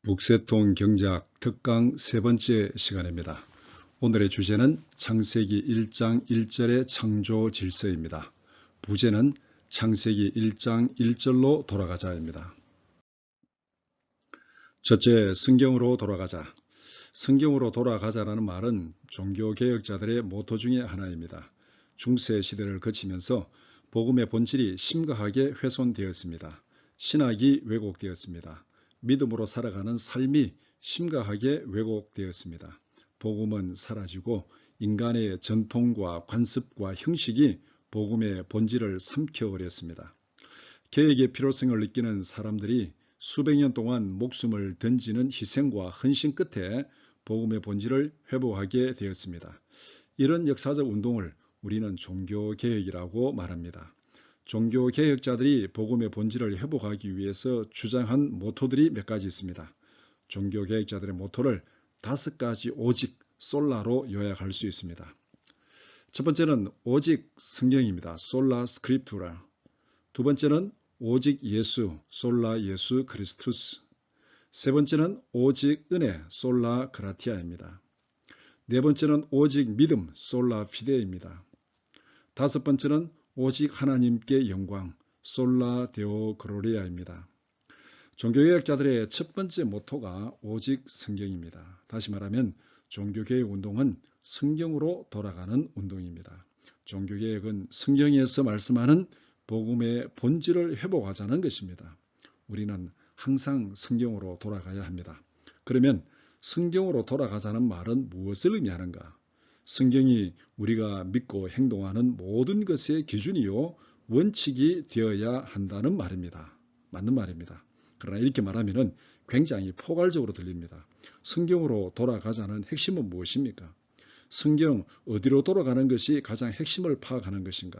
북새통 경작 특강 세 번째 시간입니다. 오늘의 주제는 창세기 1장 1절의 창조 질서입니다. 부제는 창세기 1장 1절로 돌아가자입니다. 첫째, 성경으로 돌아가자. 성경으로 돌아가자라는 말은 종교개혁자들의 모토 중에 하나입니다. 중세 시대를 거치면서 복음의 본질이 심각하게 훼손되었습니다. 신학이 왜곡되었습니다. 믿음으로 살아가는 삶이 심각하게 왜곡되었습니다. 복음은 사라지고 인간의 전통과 관습과 형식이 복음의 본질을 삼켜버렸습니다. 개혁의 필요성을 느끼는 사람들이 수백 년 동안 목숨을 던지는 희생과 헌신 끝에 복음의 본질을 회복하게 되었습니다. 이런 역사적 운동을 우리는 종교개혁이라고 말합니다. 종교개혁자들이 복음의 본질을 회복하기 위해서 주장한 모토들이 몇 가지 있습니다. 종교개혁자들의 모토를 5가지 오직 솔라로 요약할 수 있습니다. 첫 번째는 오직 성경입니다. 솔라 스크립투라. 두 번째는 오직 예수, 솔라 예수 크리스투스. 세 번째는 오직 은혜, 솔라 그라티아입니다. 네 번째는 오직 믿음, 솔라 피데입니다. 다섯 번째는 오직 하나님께 영광, 솔라 데오 그로리아입니다. 종교개혁자들의 첫 번째 모토가 오직 성경입니다. 다시 말하면 종교개혁 운동은 성경으로 돌아가는 운동입니다. 종교개혁은 성경에서 말씀하는 복음의 본질을 회복하자는 것입니다. 우리는 항상 성경으로 돌아가야 합니다. 그러면 성경으로 돌아가자는 말은 무엇을 의미하는가? 성경이 우리가 믿고 행동하는 모든 것의 기준이요 원칙이 되어야 한다는 말입니다. 맞는 말입니다. 그러나 이렇게 말하면 굉장히 포괄적으로 들립니다. 성경으로 돌아가자는 핵심은 무엇입니까? 성경 어디로 돌아가는 것이 가장 핵심을 파악하는 것인가?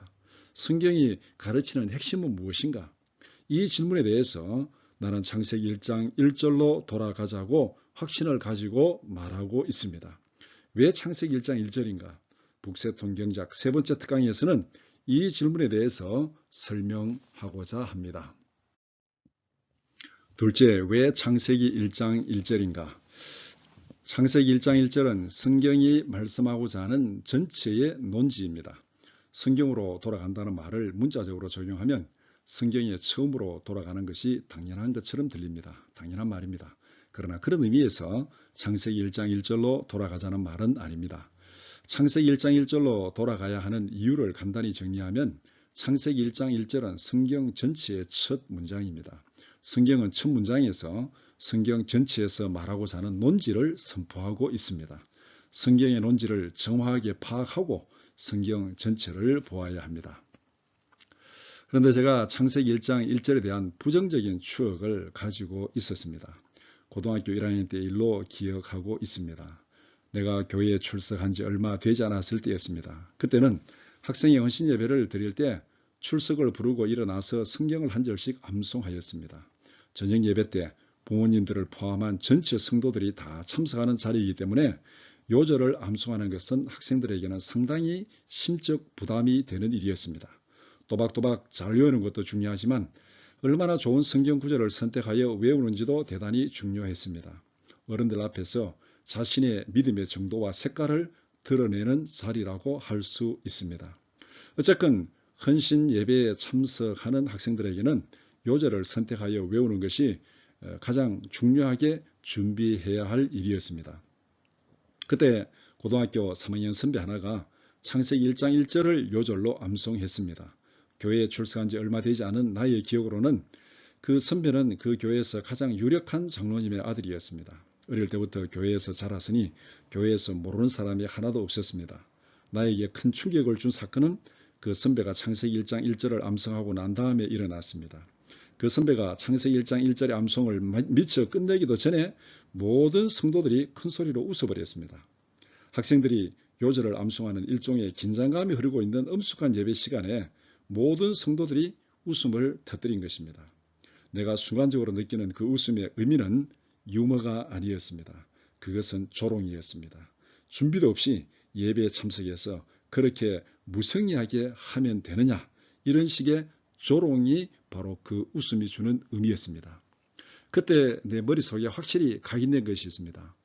성경이 가르치는 핵심은 무엇인가? 이 질문에 대해서 나는 창세기 1장 1절로 돌아가자고 확신을 가지고 말하고 있습니다. 왜 창세기 1장 1절인가? 북새통 경작 세 번째 특강에서는 이 질문에 대해서 설명하고자 합니다. 둘째, 왜 창세기 1장 1절인가? 창세기 1장 1절은 성경이 말씀하고자 하는 전체의 논지입니다. 성경으로 돌아간다는 말을 문자적으로 적용하면 성경에 처음으로 돌아가는 것이 당연한 것처럼 들립니다. 당연한 말입니다. 그러나 그런 의미에서 창세기 1장 1절로 돌아가자는 말은 아닙니다. 창세기 1장 1절로 돌아가야 하는 이유를 간단히 정리하면 창세기 1장 1절은 성경 전체의 첫 문장입니다. 성경은 첫 문장에서 성경 전체에서 말하고자 하는 논지를 선포하고 있습니다. 성경의 논지를 정확하게 파악하고 성경 전체를 보아야 합니다. 그런데 제가 창세기 1장 1절에 대한 부정적인 추억을 가지고 있었습니다. 고등학교 1학년 때 일로 기억하고 있습니다. 내가 교회에 출석한 지 얼마 되지 않았을 때였습니다. 그때는 학생의 헌신 예배를 드릴 때 출석을 부르고 일어나서 성경을 한 절씩 암송하였습니다. 저녁 예배 때 부모님들을 포함한 전체 성도들이 다 참석하는 자리이기 때문에 요절을 암송하는 것은 학생들에게는 상당히 심적 부담이 되는 일이었습니다. 또박또박 잘 외우는 것도 중요하지만 얼마나 좋은 성경 구절을 선택하여 외우는지도 대단히 중요했습니다. 어른들 앞에서 자신의 믿음의 정도와 색깔을 드러내는 자리라고 할 수 있습니다. 어쨌건 헌신 예배에 참석하는 학생들에게는 요절을 선택하여 외우는 것이 가장 중요하게 준비해야 할 일이었습니다. 그때 고등학교 3학년 선배 하나가 창세기 1장 1절을 요절로 암송했습니다. 교회에 출석한 지 얼마 되지 않은 나의 기억으로는 그 선배는 그 교회에서 가장 유력한 장로님의 아들이었습니다. 어릴 때부터 교회에서 자랐으니 교회에서 모르는 사람이 하나도 없었습니다. 나에게 큰 충격을 준 사건은 그 선배가 창세기 1장 1절을 암송하고 난 다음에 일어났습니다. 그 선배가 창세기 1장 1절의 암송을 미처 끝내기도 전에 모든 성도들이 큰 소리로 웃어버렸습니다. 학생들이 요절을 암송하는 일종의 긴장감이 흐르고 있는 엄숙한 예배 시간에 모든 성도들이 웃음을 터뜨린 것입니다. 내가 순간적으로 느끼는 그 웃음의 의미는 유머가 아니었습니다. 그것은 조롱이었습니다. 준비도 없이 예배에 참석해서 그렇게 무성의하게 하면 되느냐, 이런 식의 조롱이 바로 그 웃음이 주는 의미였습니다. 그때 내 머릿속에 확실히 각인된 것이 있습니다.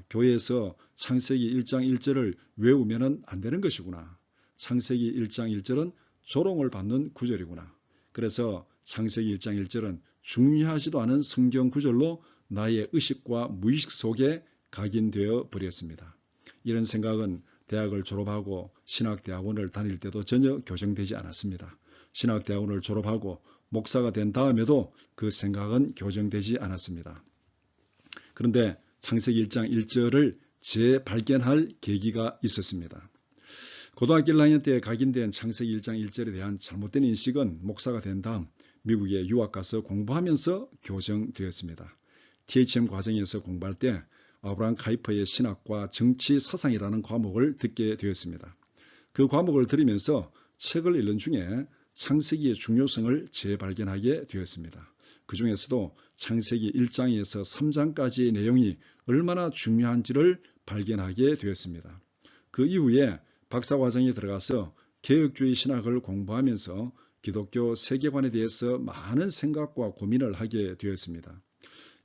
교회에서 창세기 1장 1절을 외우면 안 되는 것이구나. 창세기 1장 1절은 조롱을 받는 구절이구나. 그래서 창세기 1장 1절은 중요하지도 않은 성경 구절로 나의 의식과 무의식 속에 각인되어 버렸습니다. 이런 생각은 대학을 졸업하고 신학대학원을 다닐 때도 전혀 교정되지 않았습니다. 신학대학원을 졸업하고 목사가 된 다음에도 그 생각은 교정되지 않았습니다. 그런데 창세기 1장 1절을 재발견할 계기가 있었습니다. 고등학교 1학년 때 각인된 창세기 1장 1절에 대한 잘못된 인식은 목사가 된 다음 미국에 유학 가서 공부하면서 교정되었습니다. THM 과정에서 공부할 때 아브라함 카이퍼의 신학과 정치 사상이라는 과목을 듣게 되었습니다. 그 과목을 들으면서 책을 읽는 중에 창세기의 중요성을 재발견하게 되었습니다. 그 중에서도 창세기 1장에서 3장까지의 내용이 얼마나 중요한지를 발견하게 되었습니다. 그 이후에 박사과정에 들어가서 개혁주의 신학을 공부하면서 기독교 세계관에 대해서 많은 생각과 고민을 하게 되었습니다.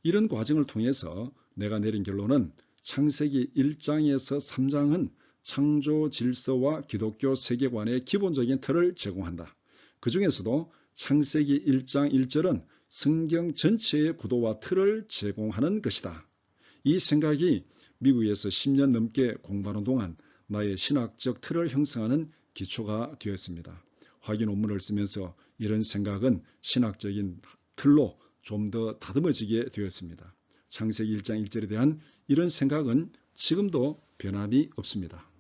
이런 과정을 통해서 내가 내린 결론은 창세기 1장에서 3장은 창조 질서와 기독교 세계관의 기본적인 틀을 제공한다. 그 중에서도 창세기 1장 1절은 성경 전체의 구도와 틀을 제공하는 것이다. 이 생각이 미국에서 10년 넘게 공부하는 동안 나의 신학적 틀을 형성하는 기초가 되었습니다. 확인 논문을 쓰면서 이런 생각은 신학적인 틀로 좀 더 다듬어지게 되었습니다. 창세기 1장 1절에 대한 이런 생각은 지금도 변함이 없습니다.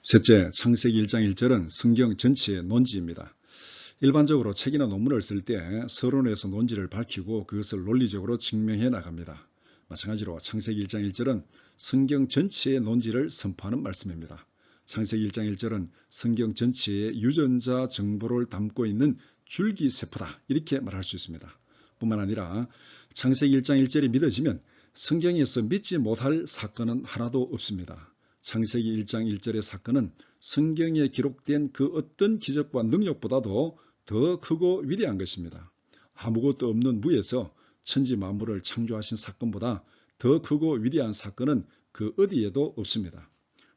셋째, 창세기 1장 1절은 성경 전체의 논지입니다. 일반적으로 책이나 논문을 쓸 때 서론에서 논지를 밝히고 그것을 논리적으로 증명해 나갑니다. 마찬가지로 창세기 1장 1절은 성경 전체의 논지를 선포하는 말씀입니다. 창세기 1장 1절은 성경 전체의 유전자 정보를 담고 있는 줄기세포다, 이렇게 말할 수 있습니다. 뿐만 아니라 창세기 1장 1절이 믿어지면 성경에서 믿지 못할 사건은 하나도 없습니다. 창세기 1장 1절의 사건은 성경에 기록된 그 어떤 기적과 능력보다도 더 크고 위대한 것입니다. 아무것도 없는 무에서 천지 만물을 창조하신 사건보다 더 크고 위대한 사건은 그 어디에도 없습니다.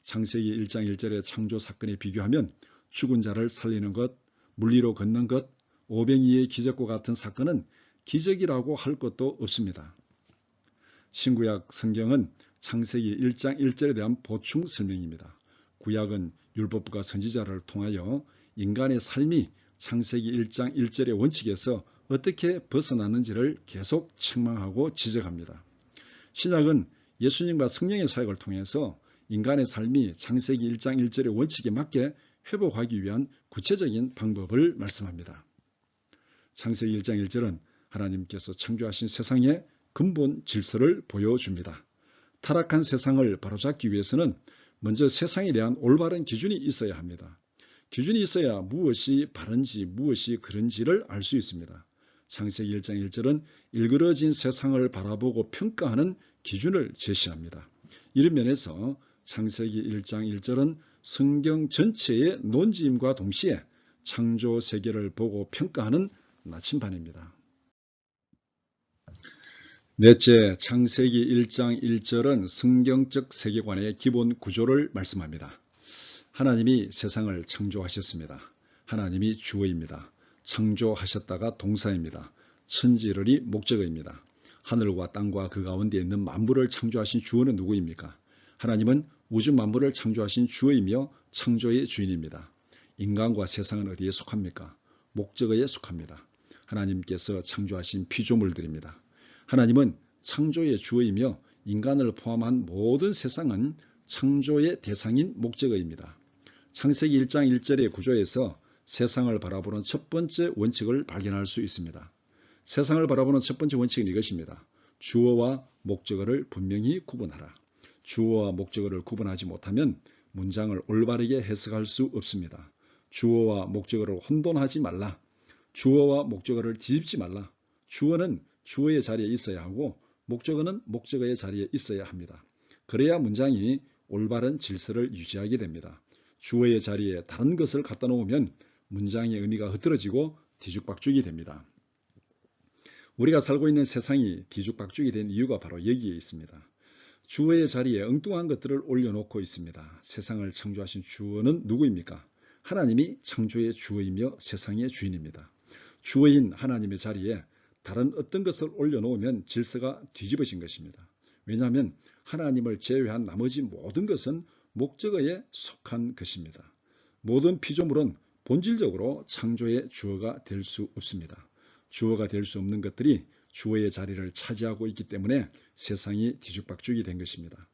창세기 1장 1절의 창조 사건에 비교하면 죽은 자를 살리는 것, 물리로 걷는 것, 오병이의 기적과 같은 사건은 기적이라고 할 것도 없습니다. 신구약 성경은 창세기 1장 1절에 대한 보충 설명입니다. 구약은 율법과 선지자를 통하여 인간의 삶이 창세기 1장 1절의 원칙에서 어떻게 벗어나는지를 계속 책망하고 지적합니다. 신약은 예수님과 성령의 사역을 통해서 인간의 삶이 창세기 1장 1절의 원칙에 맞게 회복하기 위한 구체적인 방법을 말씀합니다. 창세기 1장 1절은 하나님께서 창조하신 세상의 근본 질서를 보여줍니다. 타락한 세상을 바로잡기 위해서는 먼저 세상에 대한 올바른 기준이 있어야 합니다. 기준이 있어야 무엇이 바른지 무엇이 그른지를 알 수 있습니다. 창세기 1장 1절은 일그러진 세상을 바라보고 평가하는 기준을 제시합니다. 이런 면에서 창세기 1장 1절은 성경 전체의 논지임과 동시에 창조 세계를 보고 평가하는 나침반입니다. 넷째, 창세기 1장 1절은 성경적 세계관의 기본 구조를 말씀합니다. 하나님이 세상을 창조하셨습니다. 하나님이 주어입니다. 창조하셨다가 동사입니다. 천지를이 목적어입니다. 하늘과 땅과 그 가운데 있는 만물을 창조하신 주어는 누구입니까? 하나님은 우주 만물을 창조하신 주어이며 창조의 주인입니다. 인간과 세상은 어디에 속합니까? 목적어에 속합니다. 하나님께서 창조하신 피조물들입니다. 하나님은 창조의 주어이며 인간을 포함한 모든 세상은 창조의 대상인 목적어입니다. 창세기 1장 1절의 구조에서 세상을 바라보는 첫 번째 원칙을 발견할 수 있습니다. 세상을 바라보는 첫 번째 원칙은 이것입니다. 주어와 목적어를 분명히 구분하라. 주어와 목적어를 구분하지 못하면 문장을 올바르게 해석할 수 없습니다. 주어와 목적어를 혼돈하지 말라. 주어와 목적어를 뒤집지 말라. 주어는 주어의 자리에 있어야 하고 목적어는 목적어의 자리에 있어야 합니다. 그래야 문장이 올바른 질서를 유지하게 됩니다. 주어의 자리에 다른 것을 갖다 놓으면 문장의 의미가 흐트러지고 뒤죽박죽이 됩니다. 우리가 살고 있는 세상이 뒤죽박죽이 된 이유가 바로 여기에 있습니다. 주어의 자리에 엉뚱한 것들을 올려놓고 있습니다. 세상을 창조하신 주어는 누구입니까? 하나님이 창조의 주어이며 세상의 주인입니다. 주어인 하나님의 자리에 다른 어떤 것을 올려놓으면 질서가 뒤집어진 것입니다. 왜냐하면 하나님을 제외한 나머지 모든 것은 목적어에 속한 것입니다. 모든 피조물은 본질적으로 창조의 주어가 될 수 없습니다. 주어가 될 수 없는 것들이 주어의 자리를 차지하고 있기 때문에 세상이 뒤죽박죽이 된 것입니다.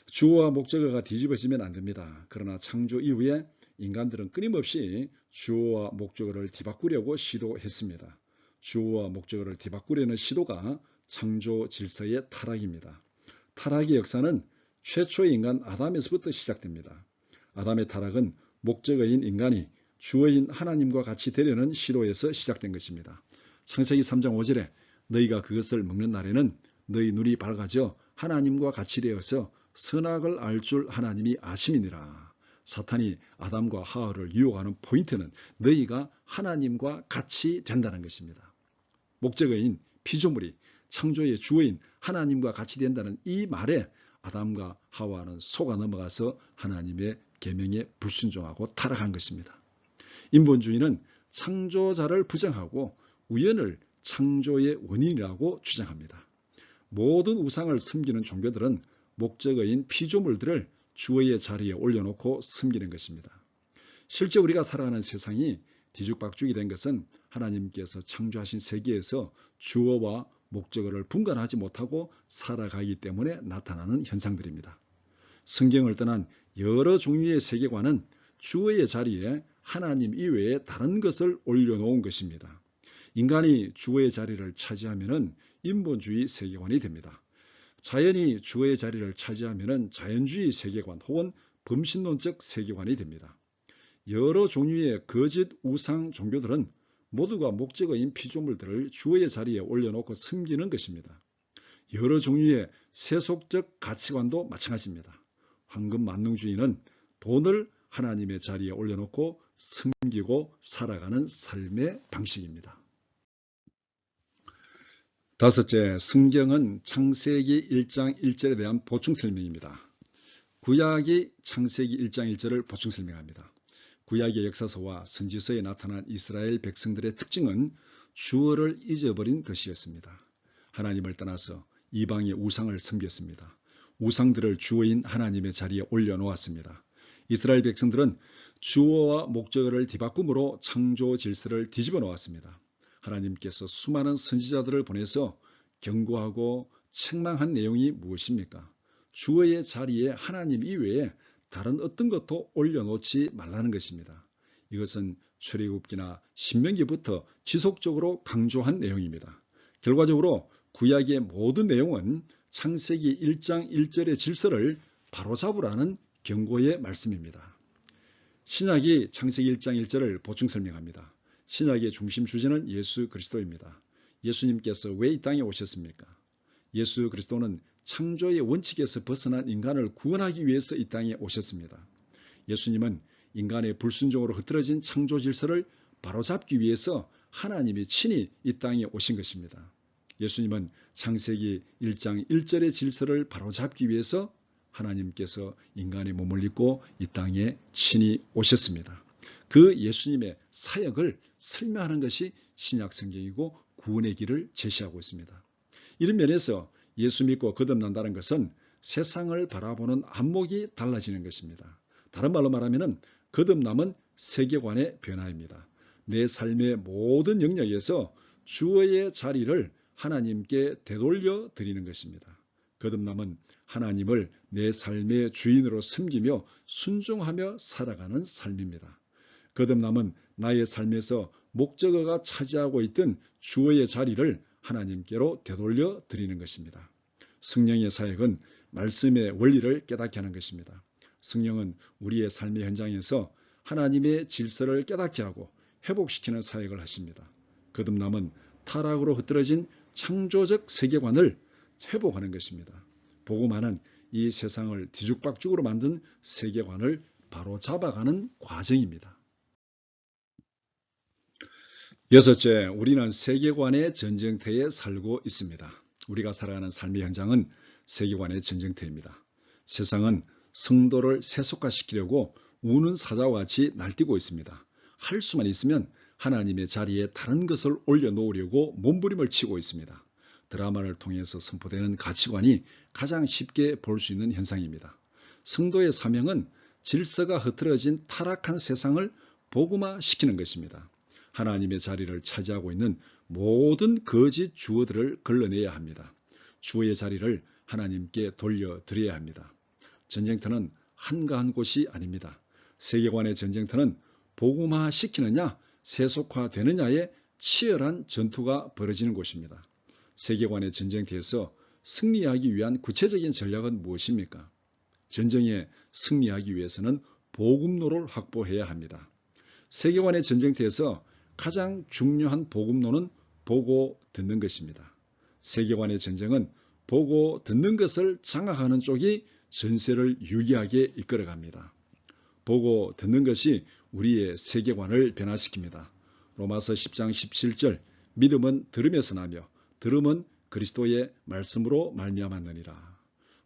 주어와 목적어가 뒤집어지면 안 됩니다. 그러나 창조 이후에 인간들은 끊임없이 주어와 목적어를 뒤바꾸려고 시도했습니다. 주어와 목적어를 뒤바꾸려는 시도가 창조 질서의 타락입니다. 타락의 역사는 최초의 인간 아담에서부터 시작됩니다. 아담의 타락은 목적어인 인간이 주어인 하나님과 같이 되려는 시도에서 시작된 것입니다. 창세기 3장 5절에 너희가 그것을 먹는 날에는 너희 눈이 밝아져 하나님과 같이 되어서 선악을 알 줄 하나님이 아심이니라. 사탄이 아담과 하와를 유혹하는 포인트는 너희가 하나님과 같이 된다는 것입니다. 목적어인 피조물이 창조의 주어인 하나님과 같이 된다는 이 말에 아담과 하와는 속아 넘어가서 하나님의 계명에 불순종하고 타락한 것입니다. 인본주의는 창조자를 부정하고 우연을 창조의 원인이라고 주장합니다. 모든 우상을 섬기는 종교들은 목적어인 피조물들을 주어의 자리에 올려놓고 섬기는 것입니다. 실제 우리가 살아가는 세상이 뒤죽박죽이 된 것은 하나님께서 창조하신 세계에서 주어와 목적어를 분간하지 못하고 살아가기 때문에 나타나는 현상들입니다. 성경을 떠난 여러 종류의 세계관은 주어의 자리에 하나님 이외에 다른 것을 올려놓은 것입니다. 인간이 주어의 자리를 차지하면 인본주의 세계관이 됩니다. 자연이 주어의 자리를 차지하면 자연주의 세계관 혹은 범신론적 세계관이 됩니다. 여러 종류의 거짓 우상 종교들은 모두가 목적어인 피조물들을 주어의 자리에 올려놓고 섬기는 것입니다. 여러 종류의 세속적 가치관도 마찬가지입니다. 황금만능주의는 돈을 하나님의 자리에 올려놓고 섬기고 살아가는 삶의 방식입니다. 다섯째, 성경은 창세기 1장 1절에 대한 보충 설명입니다. 구약이 창세기 1장 1절을 보충 설명합니다. 구약의 역사서와 선지서에 나타난 이스라엘 백성들의 특징은 주어를 잊어버린 것이었습니다. 하나님을 떠나서 이방의 우상을 섬겼습니다. 우상들을 주어인 하나님의 자리에 올려놓았습니다. 이스라엘 백성들은 주어와 목적어를 뒤바꿈으로 창조 질서를 뒤집어 놓았습니다. 하나님께서 수많은 선지자들을 보내서 경고하고 책망한 내용이 무엇입니까? 주어의 자리에 하나님 이외에 다른 어떤 것도 올려놓지 말라는 것입니다. 이것은 출애굽기나 신명기부터 지속적으로 강조한 내용입니다. 결과적으로 구약의 모든 내용은 창세기 1장 1절의 질서를 바로잡으라는 경고의 말씀입니다. 신약이 창세기 1장 1절을 보충 설명합니다. 신약의 중심 주제는 예수 그리스도입니다. 예수님께서 왜 이 땅에 오셨습니까? 예수 그리스도는 창조의 원칙에서 벗어난 인간을 구원하기 위해서 이 땅에 오셨습니다. 예수님은 인간의 불순종으로 흐트러진 창조 질서를 바로잡기 위해서 하나님이 친히 이 땅에 오신 것입니다. 예수님은 창세기 1장 1절의 질서를 바로잡기 위해서 하나님께서 인간의 몸을 입고 이 땅에 친히 오셨습니다. 그 예수님의 사역을 설명하는 것이 신약 성경이고 구원의 길을 제시하고 있습니다. 이런 면에서 예수 믿고 거듭난다는 것은 세상을 바라보는 안목이 달라지는 것입니다. 다른 말로 말하면 거듭남은 세계관의 변화입니다. 내 삶의 모든 영역에서 주어의 자리를 하나님께 되돌려 드리는 것입니다. 거듭남은 하나님을 내 삶의 주인으로 섬기며 순종하며 살아가는 삶입니다. 거듭남은 나의 삶에서 목적어가 차지하고 있던 주어의 자리를 하나님께로 되돌려 드리는 것입니다. 성령의 사역은 말씀의 원리를 깨닫게 하는 것입니다. 성령은 우리의 삶의 현장에서 하나님의 질서를 깨닫게 하고 회복시키는 사역을 하십니다. 거듭남은 타락으로 흐트러진 창조적 세계관을 회복하는 것입니다. 복음화는 이 세상을 뒤죽박죽으로 만든 세계관을 바로 잡아가는 과정입니다. 여섯째, 우리는 세계관의 전쟁터에 살고 있습니다. 우리가 살아가는 삶의 현장은 세계관의 전쟁터입니다. 세상은 성도를 세속화시키려고 우는 사자와 같이 날뛰고 있습니다. 할 수만 있으면 하나님의 자리에 다른 것을 올려놓으려고 몸부림을 치고 있습니다. 드라마를 통해서 선포되는 가치관이 가장 쉽게 볼 수 있는 현상입니다. 성도의 사명은 질서가 흐트러진 타락한 세상을 복음화시키는 것입니다. 하나님의 자리를 차지하고 있는 모든 거짓 주어들을 걸러내야 합니다. 주어의 자리를 하나님께 돌려드려야 합니다. 전쟁터는 한가한 곳이 아닙니다. 세계관의 전쟁터는 복음화시키느냐 세속화되느냐의 치열한 전투가 벌어지는 곳입니다. 세계관의 전쟁터에서 승리하기 위한 구체적인 전략은 무엇입니까? 전쟁에 승리하기 위해서는 복음로를 확보해야 합니다. 세계관의 전쟁터에서 가장 중요한 복음로는 보고 듣는 것입니다. 세계관의 전쟁은 보고 듣는 것을 장악하는 쪽이 전세를 유리하게 이끌어갑니다. 보고 듣는 것이 우리의 세계관을 변화시킵니다. 로마서 10장 17절 믿음은 들음에서 나며 들음은 그리스도의 말씀으로 말미암았느니라.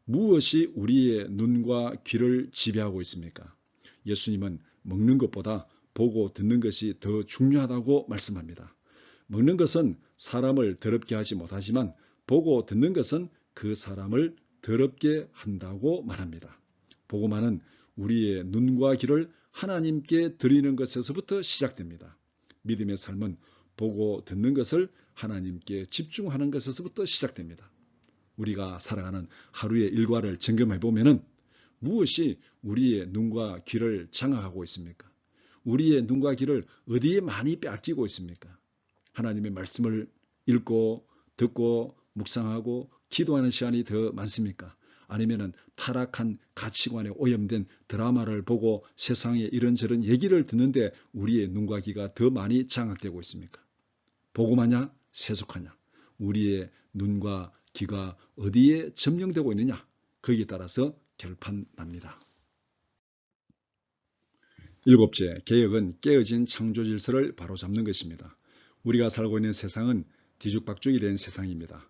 무엇이 우리의 눈과 귀를 지배하고 있습니까? 예수님은 먹는 것보다 보고 듣는 것이 더 중요하다고 말씀합니다. 먹는 것은 사람을 더럽게 하지 못하지만 보고 듣는 것은 그 사람을 더럽게 한다고 말합니다. 복음화는 우리의 눈과 귀를 하나님께 드리는 것에서부터 시작됩니다. 믿음의 삶은 보고 듣는 것을 하나님께 집중하는 것에서부터 시작됩니다. 우리가 살아가는 하루의 일과를 점검해 보면 무엇이 우리의 눈과 귀를 장악하고 있습니까? 우리의 눈과 귀를 어디에 많이 빼앗기고 있습니까? 하나님의 말씀을 읽고 듣고 묵상하고 기도하는 시간이 더 많습니까? 아니면 타락한 가치관에 오염된 드라마를 보고 세상에 이런저런 얘기를 듣는데 우리의 눈과 귀가 더 많이 장악되고 있습니까? 복음하냐 세속하냐, 우리의 눈과 귀가 어디에 점령되고 있느냐, 거기에 따라서 결판납니다. 일곱째, 개혁은 깨어진 창조 질서를 바로잡는 것입니다. 우리가 살고 있는 세상은 뒤죽박죽이 된 세상입니다.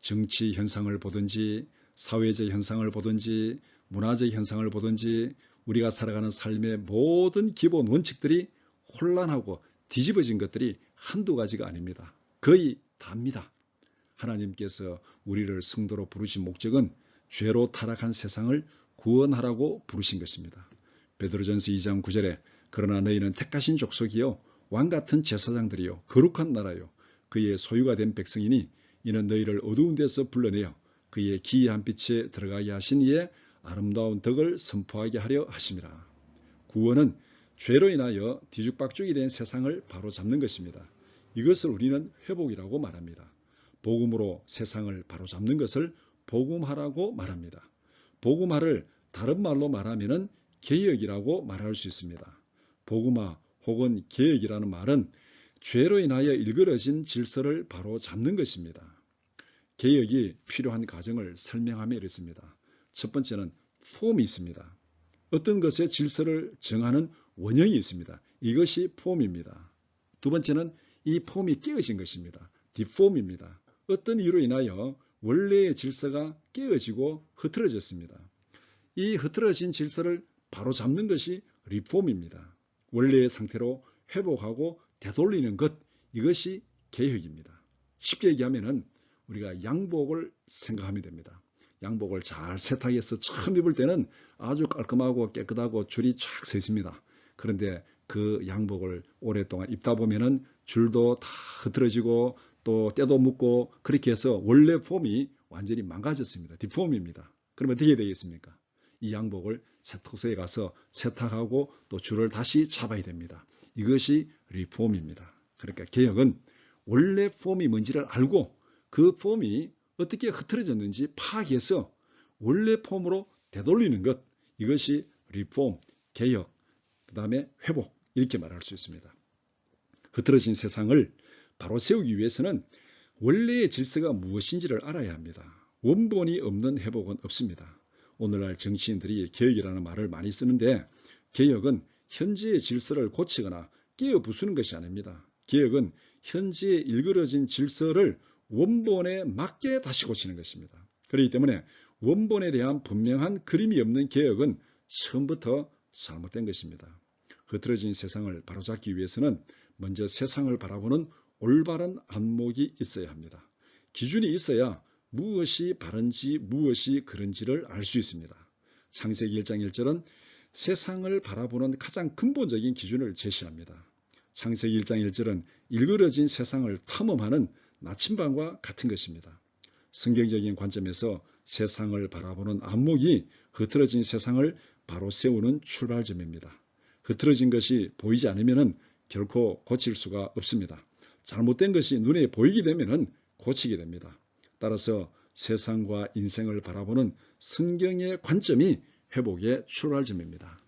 정치 현상을 보든지 사회적 현상을 보든지 문화적 현상을 보든지 우리가 살아가는 삶의 모든 기본 원칙들이 혼란하고 뒤집어진 것들이 한두 가지가 아닙니다. 거의 다입니다. 하나님께서 우리를 성도로 부르신 목적은 죄로 타락한 세상을 구원하라고 부르신 것입니다. 베드로전서 2장 9절에 그러나 너희는 택하신 족속이요 왕같은 제사장들이요 거룩한 나라요 그의 소유가 된 백성이니 이는 너희를 어두운 데서 불러내어 그의 기이한 빛에 들어가게 하신 이의 아름다운 덕을 선포하게 하려 하심이라. 구원은 죄로 인하여 뒤죽박죽이 된 세상을 바로잡는 것입니다. 이것을 우리는 회복이라고 말합니다. 복음으로 세상을 바로잡는 것을 복음화라고 말합니다. 복음화를 다른 말로 말하면 개혁이라고 말할 수 있습니다. 복음화 혹은 개혁이라는 말은 죄로 인하여 일그러진 질서를 바로잡는 것입니다. 개혁이 필요한 과정을 설명하며 이렇습니다. 첫 번째는 폼이 있습니다. 어떤 것의 질서를 정하는 원형이 있습니다. 이것이 폼입니다. 두 번째는 이 폼이 깨어진 것입니다. 디폼입니다. 어떤 이유로 인하여 원래의 질서가 깨어지고 흐트러졌습니다. 이 흐트러진 질서를 바로잡는 것이 리폼입니다. 원래의 상태로 회복하고 되돌리는 것, 이것이 개혁입니다. 쉽게 얘기하면 우리가 양복을 생각하면 됩니다. 양복을 잘 세탁해서 처음 입을 때는 아주 깔끔하고 깨끗하고 줄이 쫙 서 있습니다. 그런데 그 양복을 오랫동안 입다 보면은 줄도 다 흐트러지고 또 때도 묻고 그렇게 해서 원래 폼이 완전히 망가졌습니다. 디폼입니다. 그러면 어떻게 되겠습니까? 이 양복을 세탁소에 가서 세탁하고 또 줄을 다시 잡아야 됩니다. 이것이 리폼입니다. 그러니까 개혁은 원래 폼이 뭔지를 알고 그 폼이 어떻게 흐트러졌는지 파악해서 원래 폼으로 되돌리는 것, 이것이 리폼, 개혁, 그 다음에 회복, 이렇게 말할 수 있습니다. 흐트러진 세상을 바로 세우기 위해서는 원래의 질서가 무엇인지를 알아야 합니다. 원본이 없는 회복은 없습니다. 오늘날 정치인들이 개혁이라는 말을 많이 쓰는데 개혁은 현재의 질서를 고치거나 깨어 부수는 것이 아닙니다. 개혁은 현지에 일그러진 질서를 원본에 맞게 다시 고치는 것입니다. 그렇기 때문에 원본에 대한 분명한 그림이 없는 개혁은 처음부터 잘못된 것입니다. 흐트러진 세상을 바로잡기 위해서는 먼저 세상을 바라보는 올바른 안목이 있어야 합니다. 기준이 있어야 무엇이 바른지 무엇이 그른지를 알 수 있습니다. 창세기 1장 1절은 세상을 바라보는 가장 근본적인 기준을 제시합니다. 창세기 1장 1절은 일그러진 세상을 탐험하는 나침반과 같은 것입니다. 성경적인 관점에서 세상을 바라보는 안목이 흐트러진 세상을 바로 세우는 출발점입니다. 흐트러진 것이 보이지 않으면 결코 고칠 수가 없습니다. 잘못된 것이 눈에 보이게 되면 고치게 됩니다. 따라서 세상과 인생을 바라보는 성경의 관점이 회복의 출발점입니다.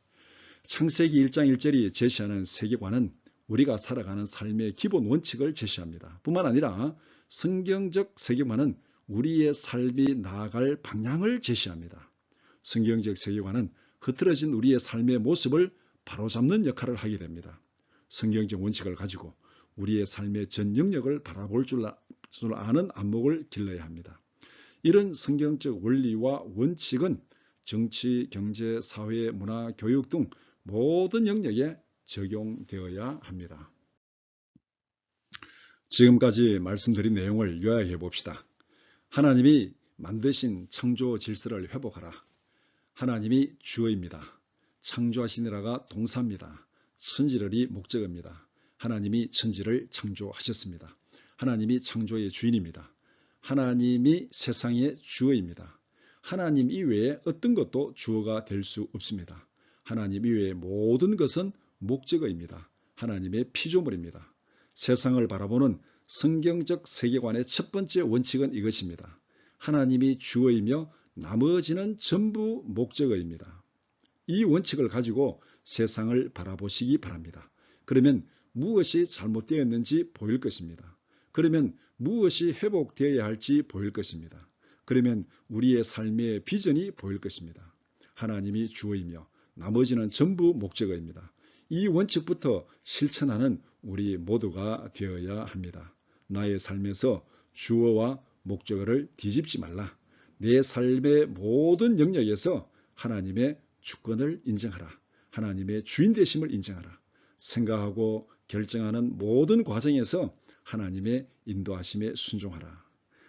창세기 1장 1절이 제시하는 세계관은 우리가 살아가는 삶의 기본 원칙을 제시합니다. 뿐만 아니라 성경적 세계관은 우리의 삶이 나아갈 방향을 제시합니다. 성경적 세계관은 흐트러진 우리의 삶의 모습을 바로잡는 역할을 하게 됩니다. 성경적 원칙을 가지고 우리의 삶의 전 영역을 바라볼 줄 아는 안목을 길러야 합니다. 이런 성경적 원리와 원칙은 정치, 경제, 사회, 문화, 교육 등 모든 영역에 적용되어야 합니다. 지금까지 말씀드린 내용을 요약해 봅시다. 하나님이 만드신 창조 질서를 회복하라. 하나님이 주어입니다. 창조하시니라가 동사입니다. 천지를이 목적어입니다. 하나님이 천지를 창조하셨습니다. 하나님이 창조의 주인입니다. 하나님이 세상의 주어입니다. 하나님 이외에 어떤 것도 주어가 될 수 없습니다. 하나님 이외의 모든 것은 목적어입니다. 하나님의 피조물입니다. 세상을 바라보는 성경적 세계관의 첫 번째 원칙은 이것입니다. 하나님이 주어이며 나머지는 전부 목적어입니다. 이 원칙을 가지고 세상을 바라보시기 바랍니다. 그러면 무엇이 잘못되었는지 보일 것입니다. 그러면 무엇이 회복되어야 할지 보일 것입니다. 그러면 우리의 삶의 비전이 보일 것입니다. 하나님이 주어이며 나머지는 전부 목적어입니다. 이 원칙부터 실천하는 우리 모두가 되어야 합니다. 나의 삶에서 주어와 목적어를 뒤집지 말라. 내 삶의 모든 영역에서 하나님의 주권을 인정하라. 하나님의 주인 되심을 인정하라. 생각하고 결정하는 모든 과정에서 하나님의 인도하심에 순종하라.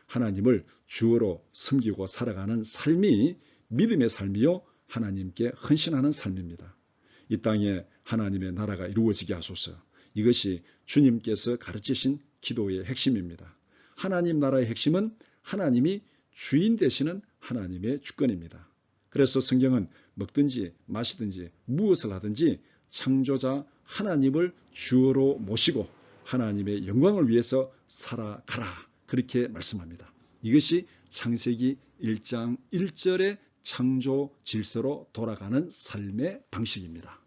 하나님을 주어로 섬기고 살아가는 삶이 믿음의 삶이요 하나님께 헌신하는 삶입니다. 이 땅에 하나님의 나라가 이루어지게 하소서. 이것이 주님께서 가르치신 기도의 핵심입니다. 하나님 나라의 핵심은 하나님이 주인 되시는 하나님의 주권입니다. 그래서 성경은 먹든지 마시든지 무엇을 하든지 창조자 하나님을 주어로 모시고 하나님의 영광을 위해서 살아가라. 그렇게 말씀합니다. 이것이 창세기 1장 1절의 창조 질서로 돌아가는 삶의 방식입니다.